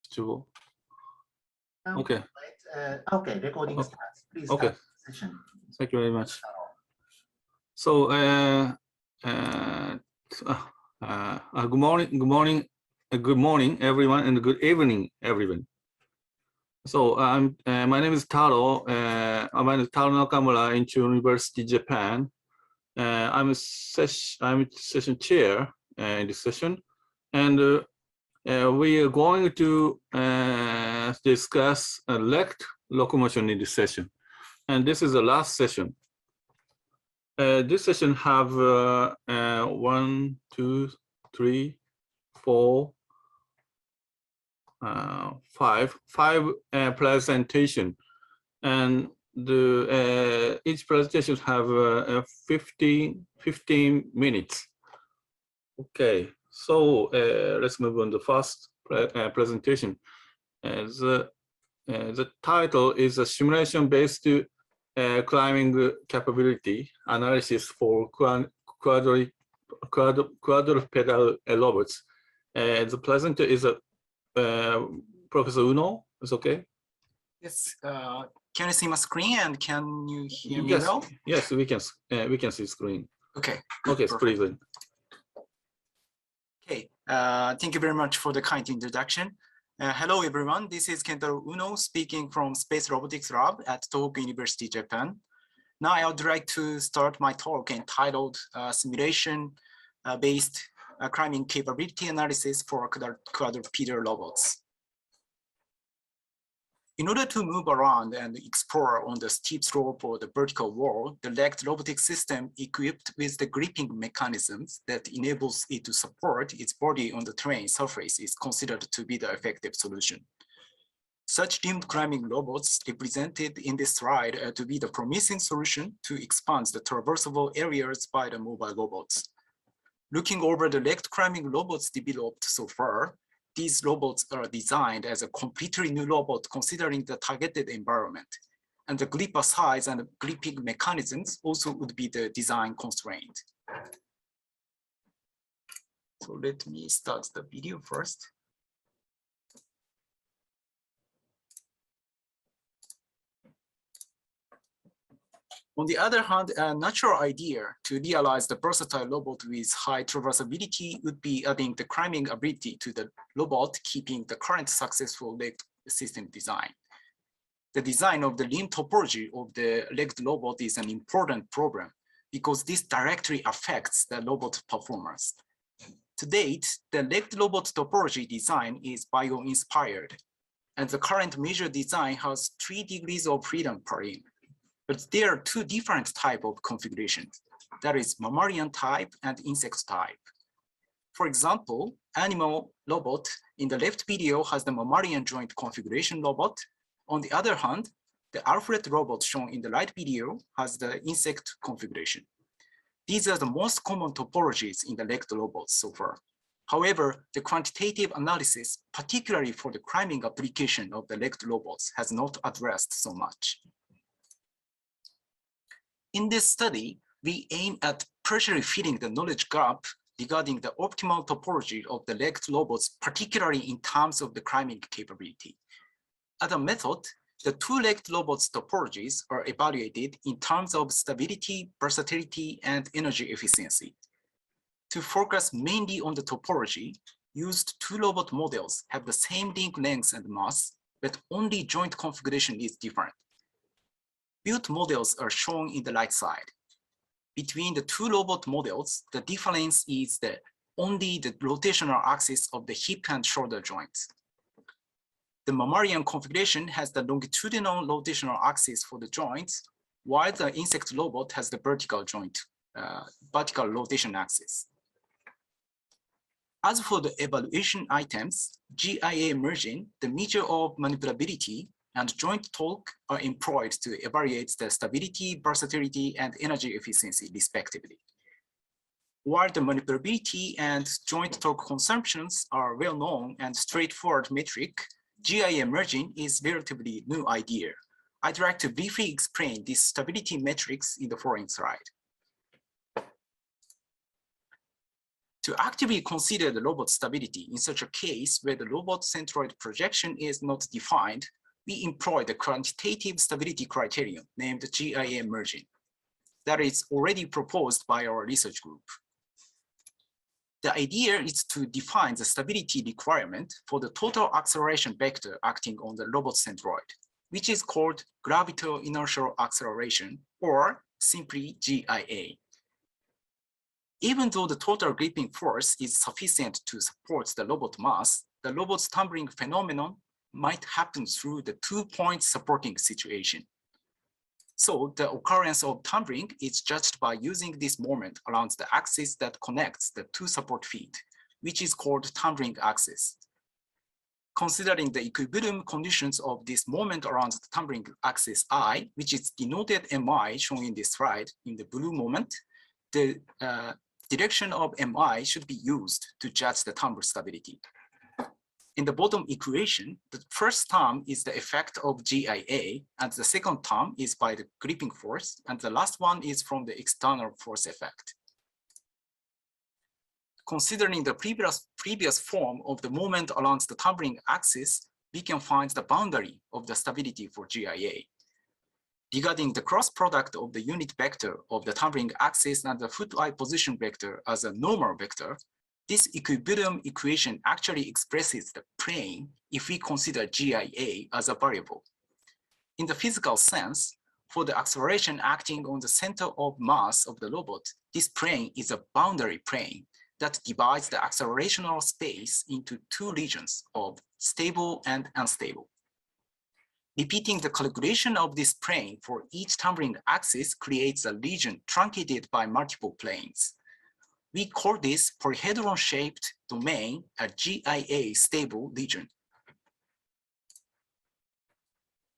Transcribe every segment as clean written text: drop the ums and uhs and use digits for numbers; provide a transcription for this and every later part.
주고. Okay. Okay, recording starts. Please okay. start the session. Thank you very much. So, good morning, everyone, and good evening, everyone. So, my name is Taro. I'm Taro Nakamura in University, Japan. I'm session chair in this session, and we are going to discuss locomotion in this session. And this is the last session. This session have 1, 2, 3, 4, 5 presentation, and the each presentation have 15 minutes. Okay, so let's move on to the first presentation. The title is a simulation-based climbing capability analysis for quadrupedal robots. The presenter is Professor Uno. Is okay? Yes. Can you see my screen and can you hear me yes, well? Yes, we can see screen. Okay. Okay, please. Okay. Thank you very much for the kind introduction. Hello, everyone. This is Kentaro Uno speaking from Space Robotics Lab at Tohoku University, Japan. Now I would like to start my talk entitled Simulation-Based Climbing Capability Analysis for Quadrupedal Robots. In order to move around and explore on the steep slope or the vertical wall, the legged robotic system equipped with the gripping mechanisms that enables it to support its body on the terrain surface is considered to be the effective solution. Such limbed climbing robots represented in this slide to be the promising solution to expand the traversable areas by the mobile robots. Looking over the legged climbing robots developed so far, these robots are designed as a completely new robot considering the targeted environment. And the gripper size and gripping mechanisms also would be the design constraint. So let me start the video first. On the other hand, a natural idea to realize the versatile robot with high traversability would be adding the climbing ability to the robot, keeping the current successful legged system design. The design of the limb topology of the legged robot is an important problem because this directly affects the robot performance. To date, the legged robot topology design is bio-inspired, and the current major design has 3 degrees of freedom per limb. But there are 2 different types of configurations. That is mammalian type and insect type. For example, animal robot in the left video has the mammalian joint configuration robot. On the other hand, the Alfred robot shown in the right video has the insect configuration. These are the most common topologies in the legged robots so far. However, the quantitative analysis, particularly for the climbing application of the legged robots, has not addressed so much. In this study, we aim at partially filling the knowledge gap regarding the optimal topology of the legged robots, particularly in terms of the climbing capability. As a method, the 2-legged robots topologies are evaluated in terms of stability, versatility, and energy efficiency. To focus mainly on the topology, used 2 robot models have the same link length and mass, but only joint configuration is different. Built models are shown in the right side. Between the 2 robot models, the difference is only the rotational axis of the hip and shoulder joints. The mammalian configuration has the longitudinal rotational axis for the joints, while the insect robot has the vertical rotation axis. As for the evaluation items, GIA merging, the measure of manipulability, and joint torque are employed to evaluate the stability, versatility, and energy efficiency, respectively. While the manipulability and joint torque consumptions are well-known and straightforward metric, GIA merging is relatively new idea. I'd like to briefly explain these stability metrics in the following slide. To actively consider the robot stability in such a case where the robot centroid projection is not defined, we employ the quantitative stability criterion named GIA merging that is already proposed by our research group. The idea is to define the stability requirement for the total acceleration vector acting on the robot centroid, which is called gravitational inertial acceleration, or simply GIA. Even though the total gripping force is sufficient to support the robot mass, the robot's tumbling phenomenon might happen through the 2-point supporting situation. So the occurrence of tumbling is judged by using this moment around the axis that connects the two support feet, which is called tumbling axis. Considering the equilibrium conditions of this moment around the tumbling axis I, which is denoted MI shown in this slide in the blue moment, the direction of MI should be used to judge the tumble stability. In the bottom equation, the first term is the effect of GIA, and the second term is by the gripping force, and the last one is from the external force effect. Considering the previous form of the moment along the tumbling axis, we can find the boundary of the stability for GIA. Regarding the cross product of the unit vector of the tumbling axis and the foot eye position vector as a normal vector, this equilibrium equation actually expresses the plane if we consider GIA as a variable. In the physical sense, for the acceleration acting on the center of mass of the robot, this plane is a boundary plane that divides the accelerational space into two regions of stable and unstable. Repeating the calculation of this plane for each tumbling axis creates a region truncated by multiple planes. We call this polyhedron-shaped domain a GIA stable region.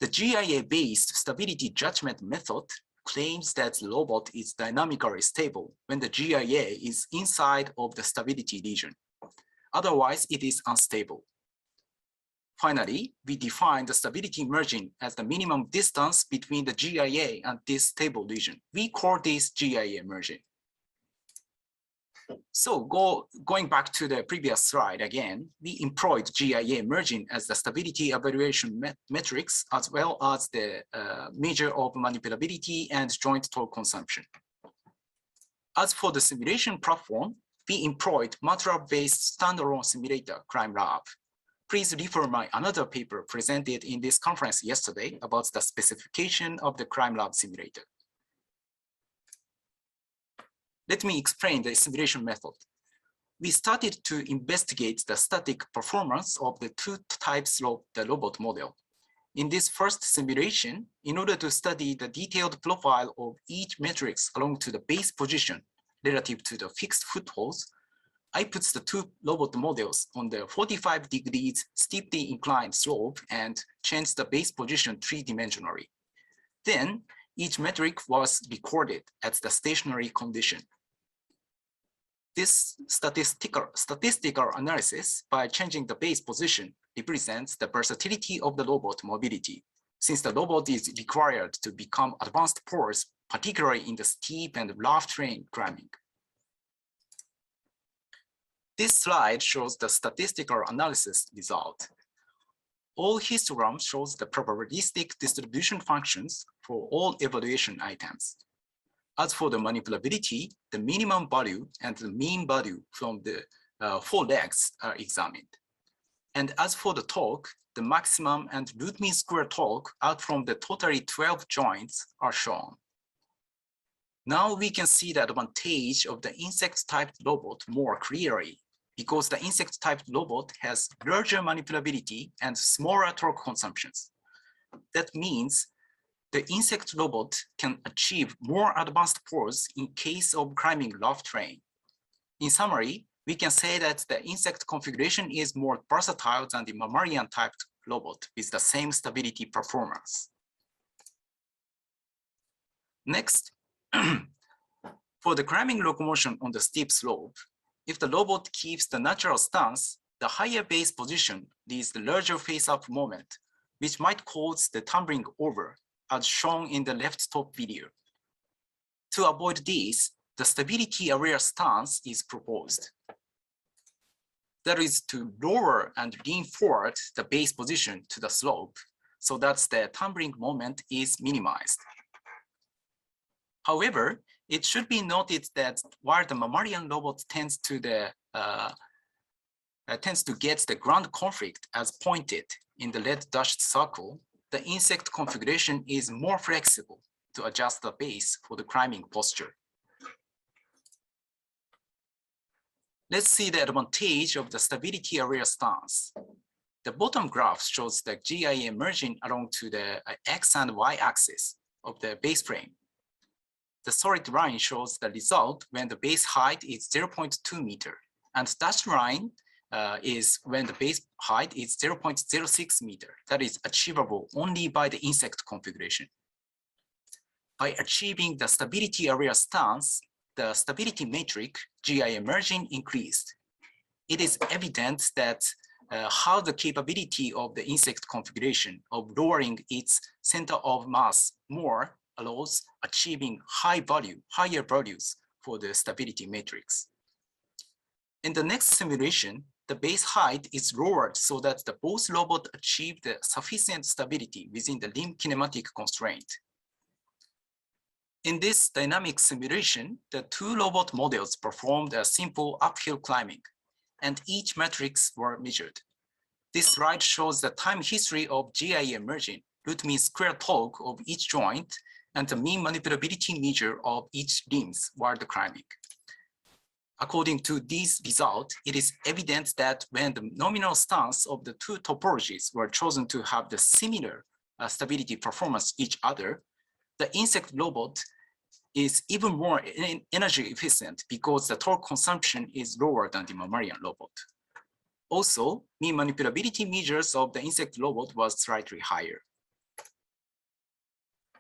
The GIA-based stability judgment method claims that the robot is dynamically stable when the GIA is inside of the stability region. Otherwise, it is unstable. Finally, we define the stability margin as the minimum distance between the GIA and this stable region. We call this GIA margin. So going back to the previous slide again, we employed GIA margin as the stability evaluation metrics, as well as the measure of manipulability and joint torque consumption. As for the simulation platform, we employed MATLAB-based standalone simulator, ClimeLab. Please refer my another paper presented in this conference yesterday about the specification of the ClimeLab simulator. Let me explain the simulation method. We started to investigate the static performance of the two types of the robot model. In this first simulation, in order to study the detailed profile of each matrix along to the base position relative to the fixed footholds, I put the two robot models on the 45 degrees steeply inclined slope and changed the base position three-dimensionally. Then each metric was recorded at the stationary condition. This statistical analysis by changing the base position represents the versatility of the robot mobility, since the robot is required to become advanced pores, particularly in the steep and rough terrain climbing. This slide shows the statistical analysis result. All histogram shows the probabilistic distribution functions for all evaluation items. As for the manipulability, the minimum value and the mean value from the 4 legs are examined. And as for the torque, the maximum and root mean square torque out from the totally 12 joints are shown. Now we can see the advantage of the insect-typed robot more clearly, because the insect-typed robot has larger manipulability and smaller torque consumptions. That means the insect robot can achieve more advanced pose in case of climbing rough terrain. In summary, we can say that the insect configuration is more versatile than the mammalian-typed robot with the same stability performance. Next, for the climbing locomotion on the steep slope, if the robot keeps the natural stance, the higher base position leads the larger face-up moment, which might cause the tumbling over, as shown in the left top video. To avoid this, the stability-aware stance is proposed. That is to lower and lean forward the base position to the slope so that the tumbling moment is minimized. However, it should be noted that while the mammalian robot tends to get the ground conflict as pointed in the red dashed circle, the insect configuration is more flexible to adjust the base for the climbing posture. Let's see the advantage of the stability area stance. The bottom graph shows the GI emerging along to the X and Y axis of the base frame. The solid line shows the result when the base height is 0.2 meter, and dashed line is when the base height is 0.06 meter. That is achievable only by the insect configuration. By achieving the stability area stance, the stability matrix GI emerging increased. It is evident that how the capability of the insect configuration of lowering its center of mass more allows achieving higher values for the stability matrix. In the next simulation, the base height is lowered so that the both robots achieve the sufficient stability within the limb kinematic constraint. In this dynamic simulation, the two robot models performed a simple uphill climbing, and each matrix were measured. This slide shows the time history of GI emerging, root mean square torque of each joint, and the mean manipulability measure of each limbs while the climbing. According to these results, it is evident that when the nominal stance of the two topologies were chosen to have the similar stability performance each other, the insect robot is even more energy efficient because the torque consumption is lower than the mammalian robot. Also, mean manipulability measures of the insect robot was slightly higher.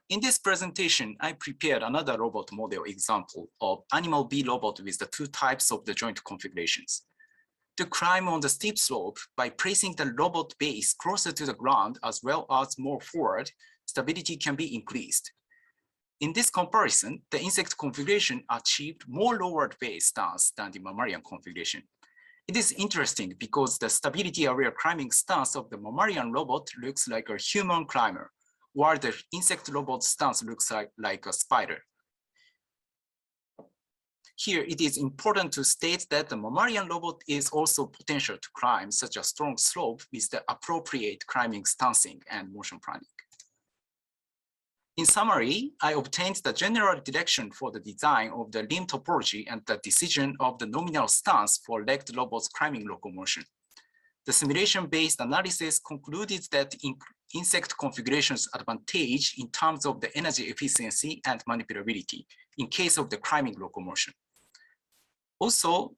In this presentation, I prepared another robot model example of animal B robot with the two types of the joint configurations. To climb on the steep slope by placing the robot base closer to the ground as well as more forward, stability can be increased. In this comparison, the insect configuration achieved more lowered base stance than the mammalian configuration. It is interesting because the stability area climbing stance of the mammalian robot looks like a human climber, while the insect robot stance looks like a spider. Here, it is important to state that the mammalian robot is also potential to climb such a strong slope with the appropriate climbing stancing and motion planning. In summary, I obtained the general direction for the design of the limb topology and the decision of the nominal stance for legged robots climbing locomotion. The simulation-based analysis concluded that insect configurations advantage in terms of the energy efficiency and manipulability in case of the climbing locomotion. Also,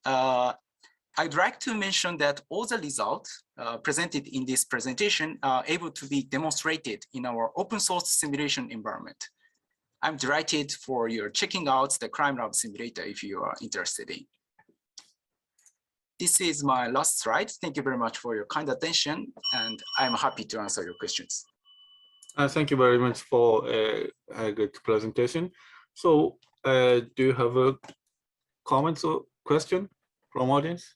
I'd like to mention that all the results presented in this presentation are able to be demonstrated in our open source simulation environment. I'm delighted for your checking out the ClimeLab simulator if you are interested in. This is my last slide. Thank you very much for your kind attention, and I'm happy to answer your questions. Thank you very much for a good presentation. So do you have a comments or question from audience?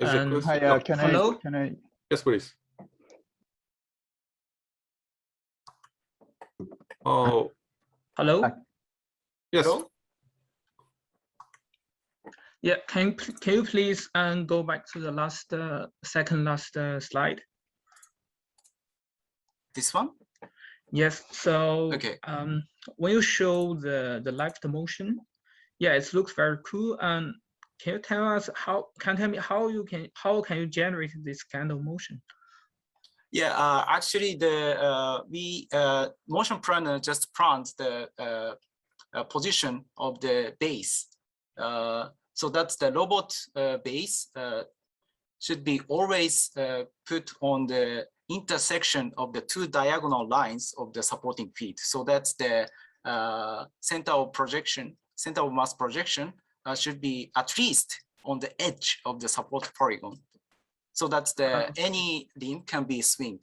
Hi, can I? Yes, please. Oh, Hello? yes. Hello? Yeah, can you please go back to the last second last slide? This one? Yes. So okay. When you show the left motion, yeah, it looks very cool. And can you tell us how can you generate this kind of motion? Yeah, actually, we motion planner just planned the position of the base. So that's the robot base should be always put on the intersection of the two diagonal lines of the supporting feet. So that's the center of mass projection should be at least on the edge of the support polygon. So that's any limb can be swing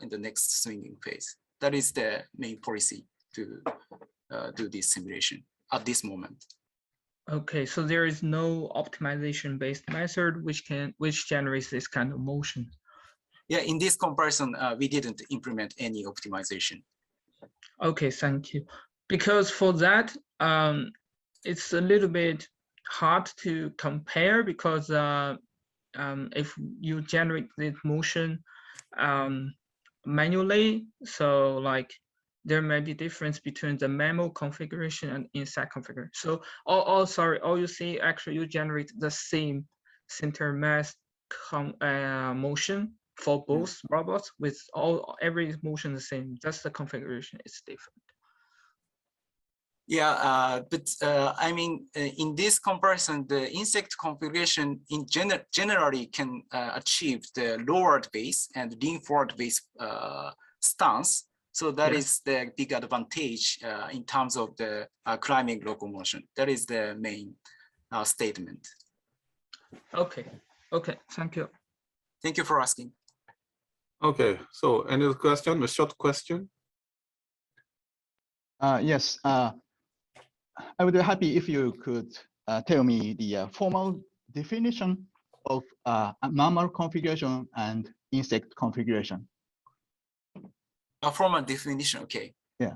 in the next swinging phase. That is the main policy to do this simulation at this moment. Okay, so there is no optimization-based method which generates this kind of motion. Yeah, in this comparison, we didn't implement any optimization. Okay, thank you. Because for that, it's a little bit hard to compare because if you generate this motion manually, so like there may be difference between the manual configuration and inside configuration. So, sorry, all you see actually you generate the same center mass motion for both robots with every motion the same. Just the configuration is different. Yeah, but I mean, in this comparison, the insect configuration in generally can achieve the lowered base and lean forward base stance. So that is the big advantage in terms of the climbing locomotion. That is the main statement. Okay, thank you. Thank you for asking. Okay, so any other question, a short question? Yes, I would be happy if you could tell me the formal definition of normal configuration and insect configuration. A formal definition, okay. Yeah.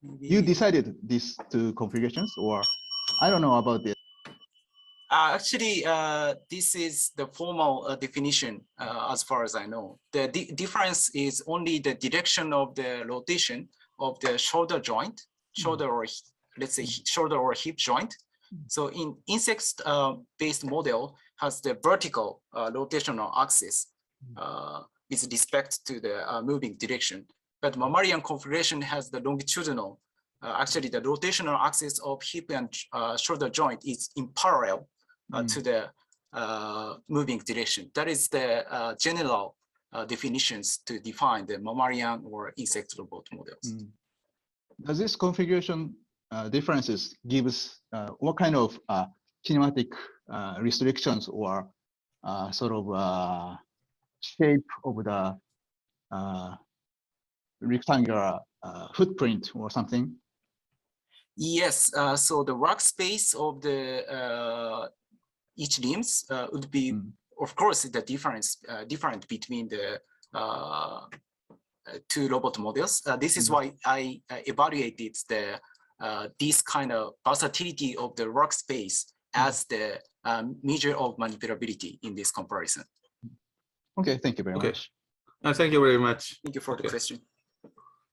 Maybe... You decided these two configurations, or I don't know about this. Actually, this is the formal definition as far as I know. The difference is only the direction of the rotation of the shoulder joint, or let's say shoulder or hip joint. So in insect-based model has the vertical rotational axis with respect to the moving direction. But mammalian configuration has the longitudinal. Actually, the rotational axis of hip and shoulder joint is in parallel to the moving direction. That is the general definitions to define the mammalian or insect robot models. Does this configuration differences gives what kind of kinematic restrictions or sort of shape of the rectangular footprint or something? Yes, so the workspace of the each limbs would be, of course, the different between the two robot models. This is why I evaluated the this kind of versatility of the workspace as the measure of manipulability in this comparison. Okay, thank you very much. Thank you very much. Thank you for the question.